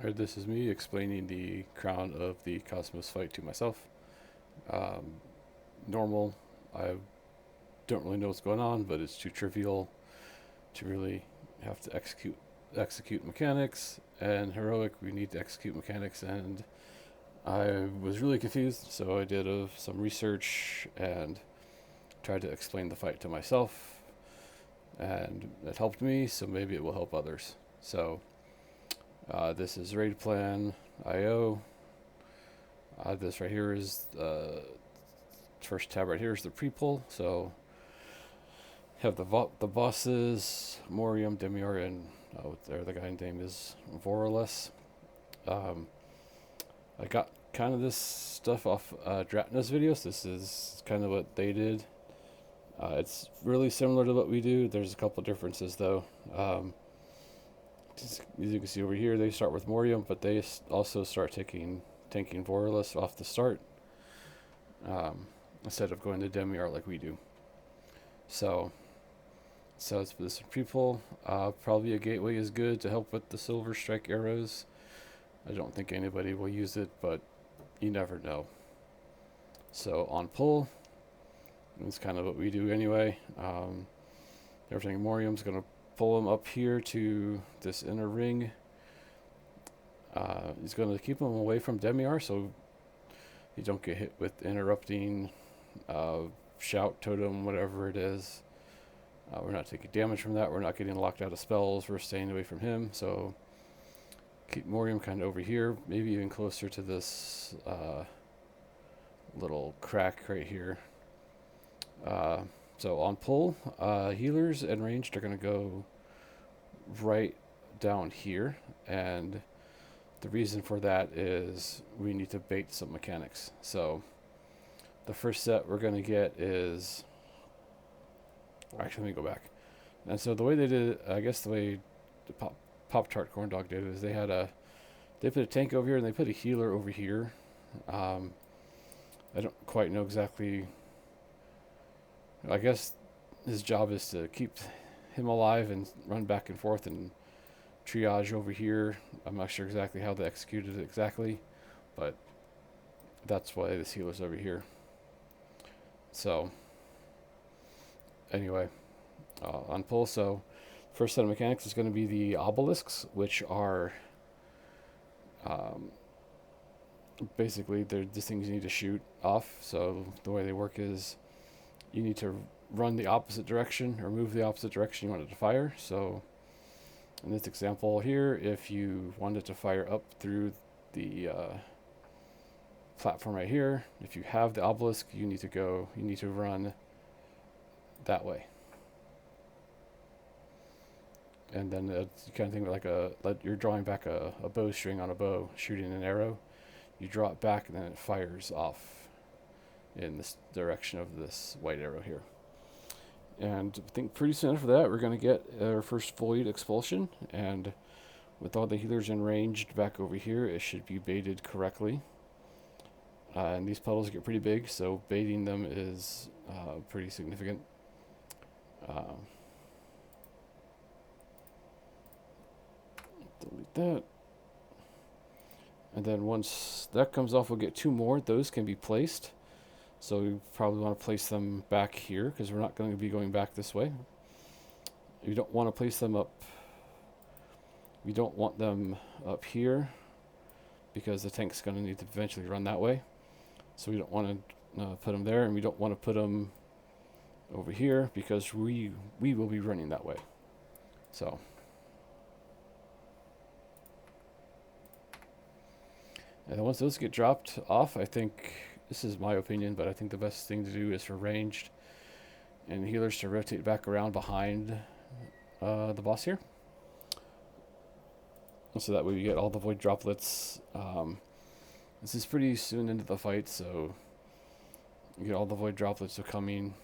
Alright, this is me explaining the Crown of the Cosmos fight to myself. Um, Normal, I don't really know what's going on, but it's too trivial to really have to execute mechanics. And heroic, we need to execute mechanics, and I was really confused, so I did some research and tried to explain the fight to myself, and it helped me, so maybe it will help others. So this is raid plan IO. This right here is first tab right here is the pre-pull. So have the bosses Morium, Demior, and there the guy's name is Vorless. Um, I got kind of this stuff off Dratna's videos. This is kind of what they did. It's really similar to what we do. There's a couple differences though. As you can see over here, they start with Morium, but they also start tanking Vorless off the start, instead of going to Demiar like we do. So it's for this people. Probably a gateway is good to help with the silver strike arrows. I don't think anybody will use it, but you never know. So on pull, it's kind of what we do anyway. Everything Morium's going to pull him up here to this inner ring. He's going to keep him away from Demiar, so you don't get hit with interrupting shout totem, whatever it is. We're not taking damage from that. We're not getting locked out of spells. We're staying away from him. So keep Morium kind of over here, maybe even closer to this little crack right here. So on pull, healers and ranged are going to go right down here, and the reason for that is we need to bait some mechanics. So the first set we're going to get is, actually let me go back. And so the way they did it, I guess the way the Pop-Tart Corn Dog did it is they put a tank over here and they put a healer over here. I don't quite know exactly. I guess his job is to keep him alive and run back and forth and triage over here. I'm not sure exactly how they executed it exactly, but that's why this healer's over here. So anyway, on pull, so first set of mechanics is going to be the obelisks, which are basically they're just things you need to shoot off. So the way they work is you need to run the opposite direction or move the opposite direction you want it to fire. So in this example here, if you wanted to fire up through the platform right here, if you have the obelisk, you need to run that way. And then you kind of think like you're drawing back a bowstring on a bow, shooting an arrow. You draw it back and then it fires off in this direction of this white arrow here. And I think pretty soon after that, we're going to get our first Void Expulsion. And with all the healers enraged back over here, it should be baited correctly. And these puddles get pretty big, so baiting them is pretty significant. Delete that. And then once that comes off, we'll get two more. Those can be placed. So we probably want to place them back here because we're not going to be going back this way. You don't want to place them up. We don't want them up here because the tank's going to need to eventually run that way. So we don't want to put them there, and we don't want to put them over here because we will be running that way. So and once those get dropped off, I think, this is my opinion, but I think the best thing to do is for ranged and healers to rotate back around behind the boss here. So that way we get all the void droplets. This is pretty soon into the fight, so you get all the void droplets are coming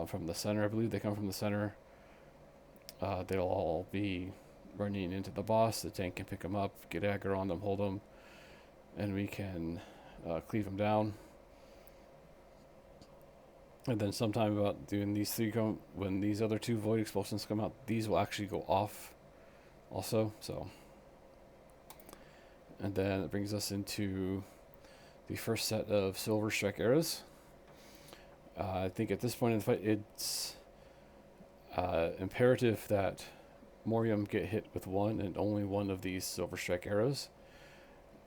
from the center. I believe they come from the center. They'll all be running into the boss. The tank can pick them up, get aggro on them, hold them, and we can cleave them down. And then sometime about doing these three when these other two void expulsions come out, these will actually go off also. So And then it brings us into the first set of Silver Strike arrows. I think at this point in the fight, it's imperative that Morium get hit with one and only one of these Silver Strike arrows.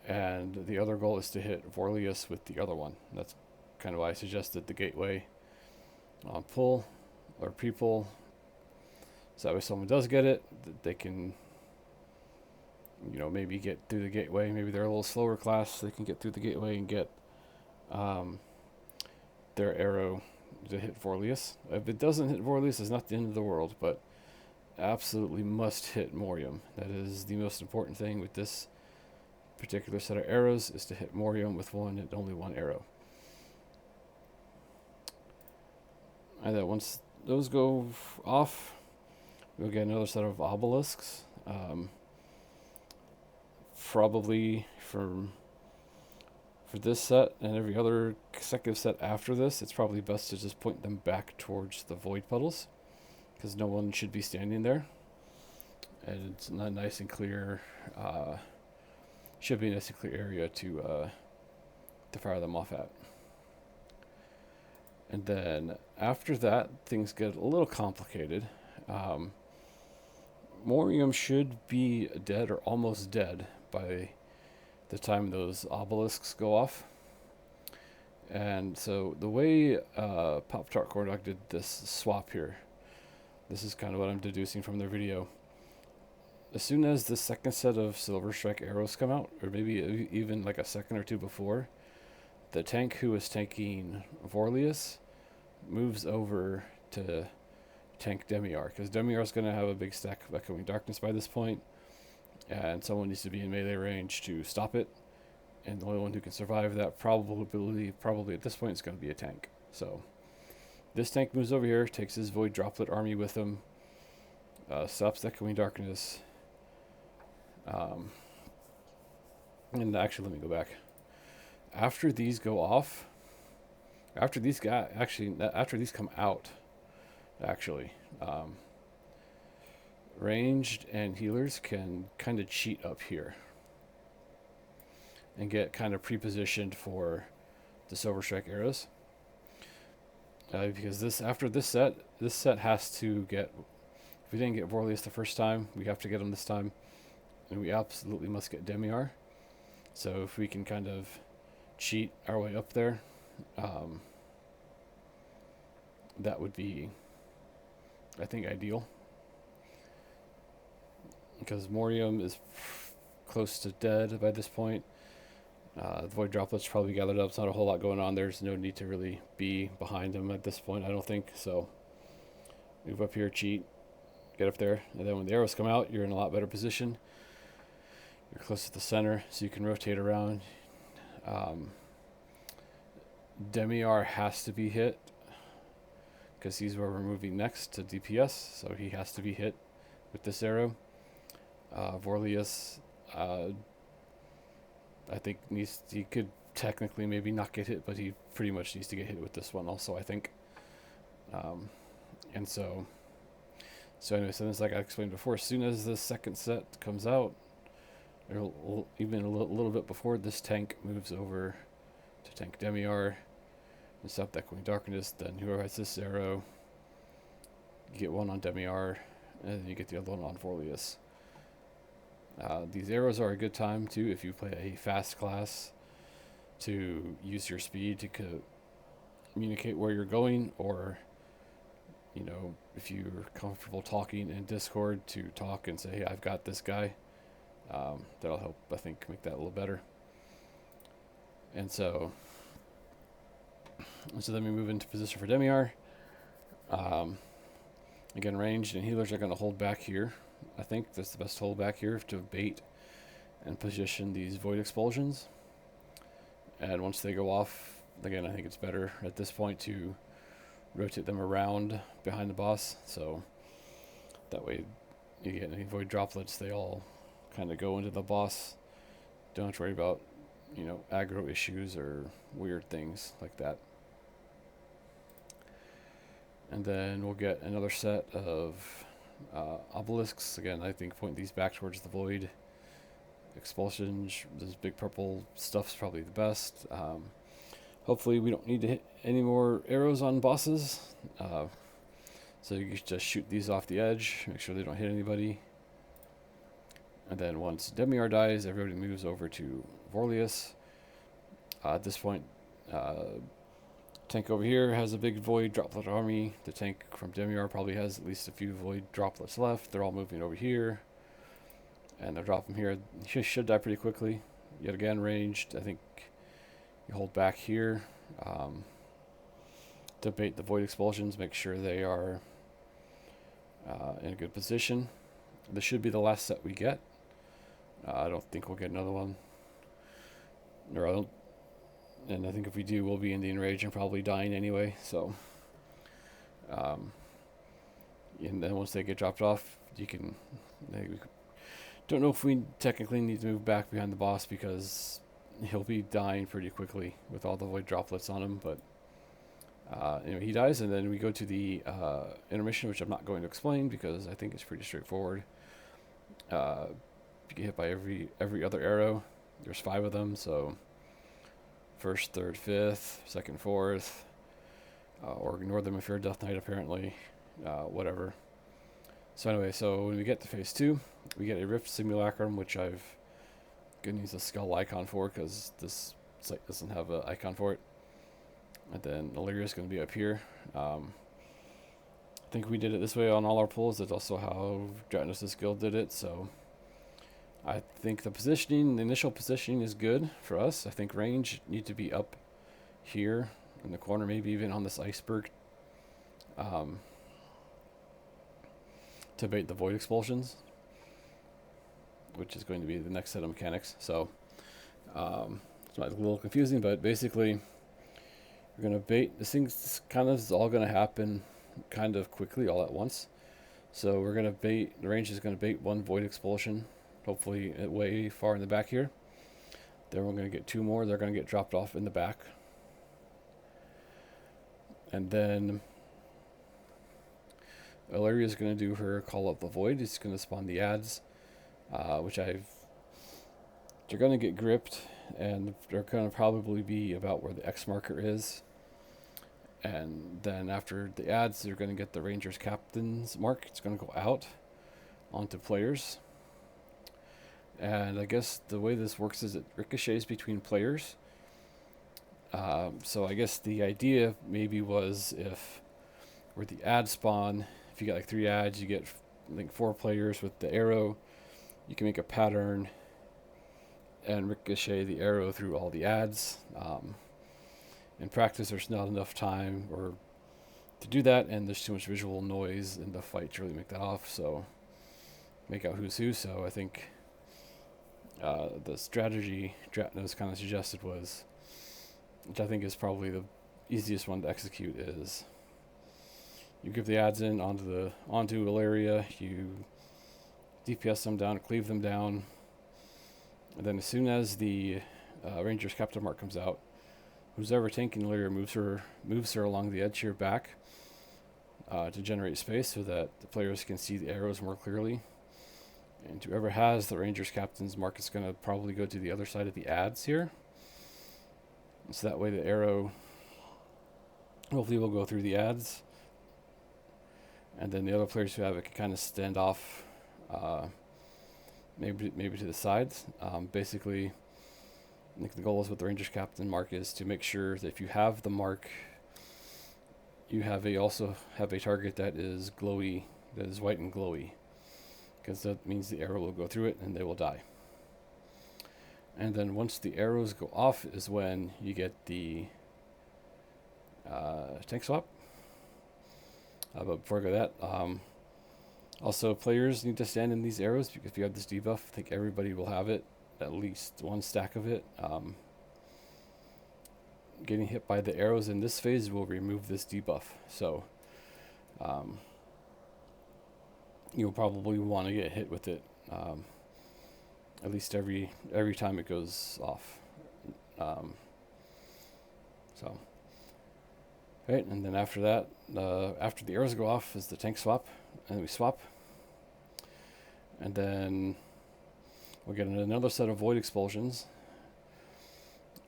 And the other goal is to hit Vorlius with the other one. That's kind of why I suggested the gateway pull or pre-pull. So that way someone does get it, they can, maybe get through the gateway. Maybe they're a little slower class, they can get through the gateway and get their arrow to hit Vorlius. If it doesn't hit Vorlius, it's not the end of the world, but absolutely must hit Morium. That is the most important thing with this particular set of arrows, is to hit Morium with one and only one arrow. And then once those go off, we'll get another set of obelisks. Probably for this set and every other consecutive set after this, it's probably best to just point them back towards the void puddles, because no one should be standing there. And it's not nice and clear. Should be a nice and clear area to fire them off at. And then after that, things get a little complicated. Morium should be dead or almost dead by the time those obelisks go off. And so the way Pop-Tart Corndog did this swap here, this is kind of what I'm deducing from their video. As soon as the second set of Silver Strike arrows come out, or maybe even like a second or two before, the tank who is tanking Vorlius moves over to tank Demiar, because Demiar is going to have a big stack of Echoing Darkness by this point, and someone needs to be in melee range to stop it, and the only one who can survive that probably at this point is going to be a tank. So this tank moves over here, takes his Void Droplet army with him, stops Echoing Darkness, and actually let me go back. After these go off, after these come out, ranged and healers can kind of cheat up here and get kind of pre-positioned for the Silver Strike arrows. Because after this set has to get, if we didn't get Vorlius the first time, we have to get him this time, and we absolutely must get Demiar. So if we can kind of cheat our way up there, that would be, I think, ideal. Because Morium is close to dead by this point. The Void Droplet's probably gathered up. It's not a whole lot going on. There's no need to really be behind him at this point, I don't think. So move up here, cheat, get up there, and then when the arrows come out, you're in a lot better position. You're close to the center, so you can rotate around. Demiar has to be hit, because he's where we're moving next to DPS, so he has to be hit with this arrow. Vorlius, I think he could technically maybe not get hit, but he pretty much needs to get hit with this one also, I think. And so anyway, so like I explained before, as soon as the second set comes out, or even a little bit before, this tank moves over to tank Demiar and stop that Echoing Darkness. Then whoever has this arrow, you get one on Demiar, and then you get the other one on Vorlius. These arrows are a good time too if you play a fast class, to use your speed to communicate where you're going, or if you're comfortable talking in Discord, to talk and say, hey, I've got this guy. That'll help, I think, make that a little better. And so then we move into position for Demiar. Again, ranged and healers are going to hold back here. I think that's the best hold back here, to bait and position these Void Expulsions. And once they go off, again, I think it's better at this point to rotate them around behind the boss, so that way you get any Void Droplets, they all kind of go into the boss. Don't have to worry about, aggro issues or weird things like that. And then we'll get another set of obelisks. Again, I think point these back towards the void. expulsions. This big purple stuff's probably the best. Hopefully we don't need to hit any more arrows on bosses. So you can just shoot these off the edge, make sure they don't hit anybody. And then once Demiar dies, everybody moves over to Vorlius. At this point, tank over here has a big void droplet army. The tank from Demiar probably has at least a few void droplets left. They're all moving over here. And they'll drop them here. He should die pretty quickly. Yet again, ranged. I think you hold back here to bait the void expulsions. Make sure they are in a good position. This should be the last set we get. I don't think we'll get another one. Or I don't. And I think if we do, we'll be in the enrage and probably dying anyway. So, and then once they get dropped off, you can. Don't know if we technically need to move back behind the boss because he'll be dying pretty quickly with all the void droplets on him. But anyway, he dies, and then we go to the intermission, which I'm not going to explain because I think it's pretty straightforward. You get hit by every other arrow. There's 5 of them, so first, third, fifth, second, fourth, or ignore them if you're a Death Knight, apparently. Whatever. So anyway, so when we get to phase 2, we get a Rift Simulacrum, which I've going to use a skull icon for because this site doesn't have an icon for it. And then Alleria is going to be up here. I think we did it this way on all our pulls. That's also how Dratnos' guild did it, so I think the initial positioning is good for us. I think range need to be up here in the corner, maybe even on this iceberg, to bait the void expulsions, which is going to be the next set of mechanics. So it's a little confusing, but basically we're going to bait. This thing's kind of is all going to happen kind of quickly all at once. So we're going to bait, the range is going to bait 1 void expulsion, hopefully way far in the back here. Then we're going to get 2 more. They're going to get dropped off in the back. And then Alleria is going to do her Call Up the Void. It's going to spawn the ads, they're going to get gripped, and they're going to probably be about where the X marker is. And then after the ads, they're going to get the Ranger's Captain's mark. It's going to go out onto players. And I guess the way this works is it ricochets between players. So I guess the idea maybe was if where the ad spawn, if you get like 3 ads, you get I think 4 players with the arrow. You can make a pattern and ricochet the arrow through all the ads. In practice, there's not enough time to do that, and there's too much visual noise in the fight to really make that off. So make out who's who. So I think the strategy Dratnos kind of suggested was, which I think is probably the easiest one to execute, is you give the ads in onto Alleria, you DPS them down, cleave them down, and then as soon as the Ranger's Captain mark comes out, who's ever tanking Alleria moves her along the edge here back to generate space so that the players can see the arrows more clearly. And whoever has the Ranger's Captain's mark is going to probably go to the other side of the ads here. So that way the arrow hopefully will go through the ads. And then the other players who have it can kind of stand off, maybe to the sides. Basically, I think the goal is with the Ranger's Captain mark is to make sure that if you have the mark, you also have a target that is glowy, that is white and glowy, because that means the arrow will go through it and they will die. And then once the arrows go off is when you get the tank swap. But before I go that, also players need to stand in these arrows, because if you have this debuff, I think everybody will have it, at least 1 stack of it. Getting hit by the arrows in this phase will remove this debuff. So you'll probably want to get hit with it at least every time it goes off. Right, and then after that, after the arrows go off is the tank swap, and then we swap. And then We'll get another set of void expulsions,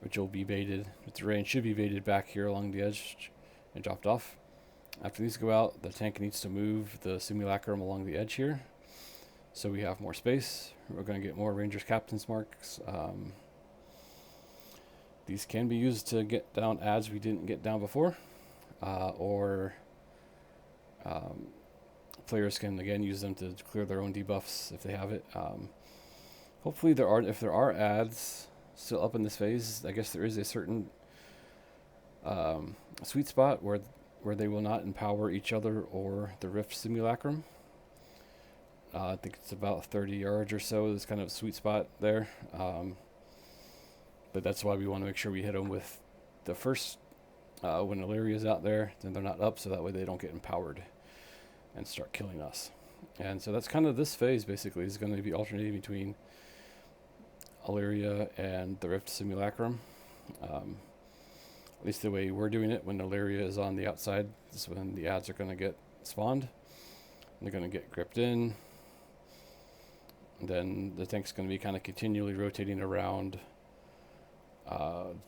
which will be baited. The rain should be baited back here along the edge and dropped off. After these go out, the tank needs to move the simulacrum along the edge here, so we have more space. We're going to get more Rangers Captain's marks. These can be used to get down ads we didn't get down before, or players can again use them to clear their own debuffs if they have it. Hopefully if there are ads still up in this phase, I guess there is a certain sweet spot where they will not empower each other or the Rift Simulacrum. I think it's about 30 yards or so. This kind of sweet spot there. But that's why we want to make sure we hit them with the first, when Alleria is out there, then they're not up, so that way they don't get empowered and start killing us. And so that's kind of this phase, basically, is going to be alternating between Alleria and the Rift Simulacrum. At least the way we're doing it, when Alleria is on the outside, is when the ads are going to get spawned. They're going to get gripped in. And then the tank's going to be kind of continually rotating around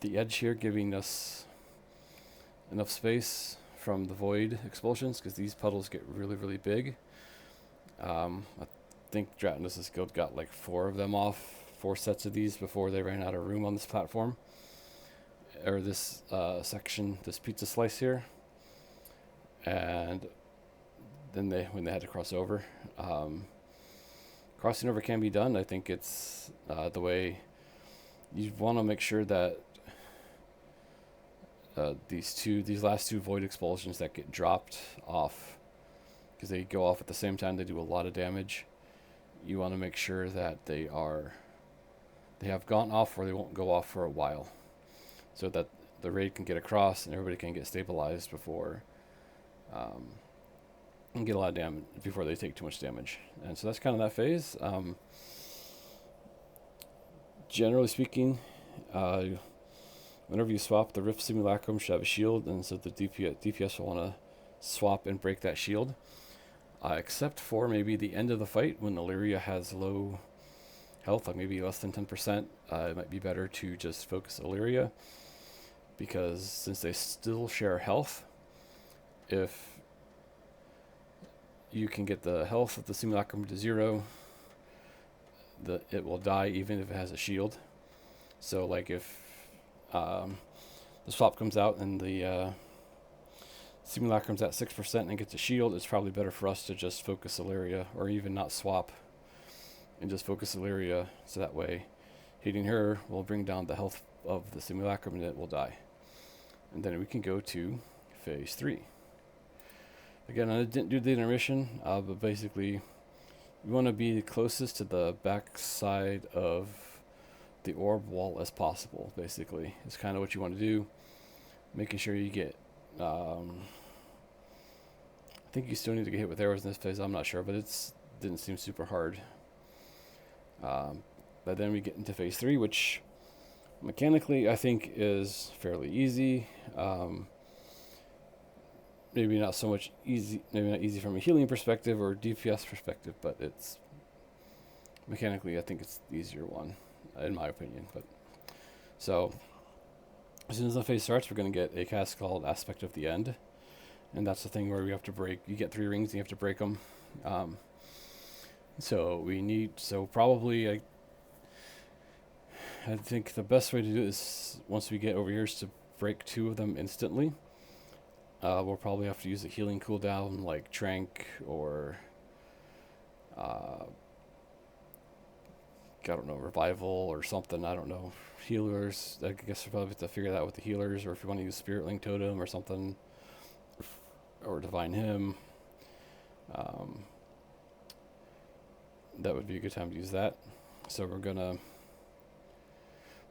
the edge here, giving us enough space from the void expulsions, because these puddles get really, really big. I think Dratinus' guild got like 4 of them off, 4 sets of these before they ran out of room on this platform, or this section, this pizza slice here. And then when they had to cross over, crossing over can be done. I think it's the way you want to make sure that these last 2 void expulsions that get dropped off, because they go off at the same time, they do a lot of damage. You want to make sure that they have gone off, or they won't go off for a while, so that the raid can get across and everybody can get stabilized before and get a lot of damage before they take too much damage. And so that's kind of that phase. Generally speaking, whenever you swap, the Rift Simulacrum should have a shield, and so the DPS will want to swap and break that shield. Except for maybe the end of the fight, when Alleria has low health, like maybe less than 10%, it might be better to just focus Alleria, because since they still share health, if you can get the health of the simulacrum to 0, it will die even if it has a shield. So like if the swap comes out and the simulacrum's at 6% and gets a shield, it's probably better for us to just focus Alleria, or even not swap and just focus Alleria, so that way hitting her will bring down the health of the simulacrum and it will die. And then we can go to phase 3. Again, I didn't do the intermission, but basically we want to be closest to the back side of the orb wall as possible, basically. It's kind of what you want to do. Making sure you get... I think you still need to get hit with arrows in this phase, I'm not sure, but it didn't seem super hard. But then we get into phase 3, which mechanically I think is fairly easy. Maybe not so much easy, maybe not easy from a healing perspective or DPS perspective, but it's mechanically, I think it's the easier one, in my opinion. But so as soon as the phase starts, we're going to get a cast called Aspect of the End, and that's the thing where we have to break. You get 3 rings, and you have to break them. So probably I think the best way to do this, once we get over here, is to break 2 of them instantly. We'll probably have to use a healing cooldown like Trank, or I don't know, Revival or something. I don't know. Healers, I guess we'll probably have to figure that out with the healers, or if you want to use Spirit Link Totem or something, or Divine Hymn. That would be a good time to use that. So we're gonna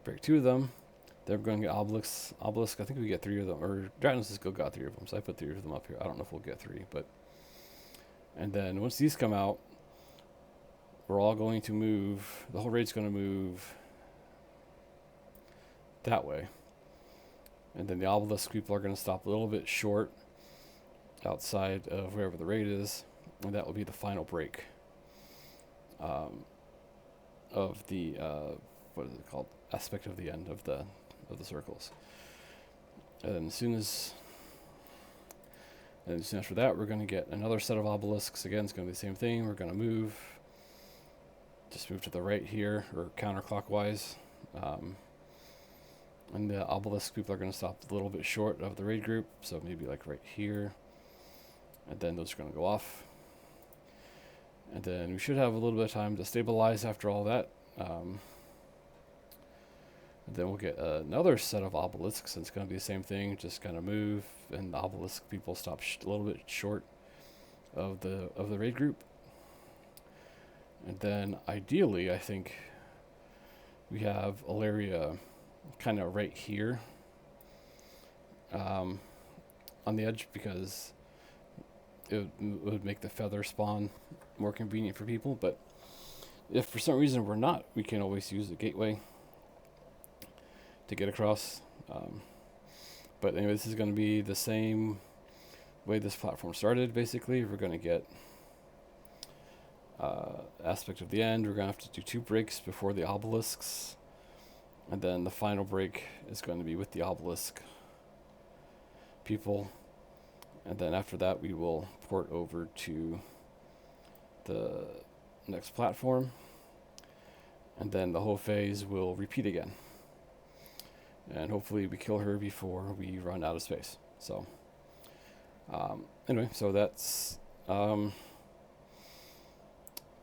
break 2 of them. Then we're going to get Obelisk. I think we get 3 of them. Or Dratinus' guild got 3 of them, so I put 3 of them up here. I don't know if we'll get 3, but... And then once these come out, we're all going to move... The whole raid's going to move that way. And then the Obelisk people are going to stop a little bit short outside of wherever the raid is. And that will be the final break. of the what is it called? Aspect of the end of the circles. And soon after that, we're going to get another set of obelisks. Again, it's going to be the same thing. We're going to just move to the right here, or counterclockwise. And the obelisk people are going to stop a little bit short of the raid group, so maybe like right here. And then those are going to go off. And then we should have a little bit of time to stabilize after all that. And then we'll get another set of obelisks, and it's going to be the same thing, just kind of move, and the obelisk people stop a little bit short of the raid group. And then ideally, I think we have Alleria kind of right here on the edge, because it would make the feather spawn more convenient for people. But if for some reason we're not, we can always use the gateway to get across. But anyway, this is going to be the same way this platform started. Basically, we're going to get aspect of the end. We're going to have to do 2 breaks before the obelisks, and then the final break is going to be with the obelisk people. And then after that, we will port over to the next platform, and then the whole phase will repeat again. And hopefully we kill her before we run out of space. So anyway, so that's kind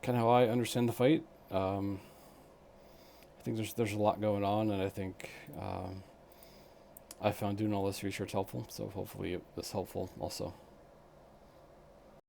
of how I understand the fight. I think there's a lot going on, and I think I found doing all this research helpful. So hopefully it was helpful also.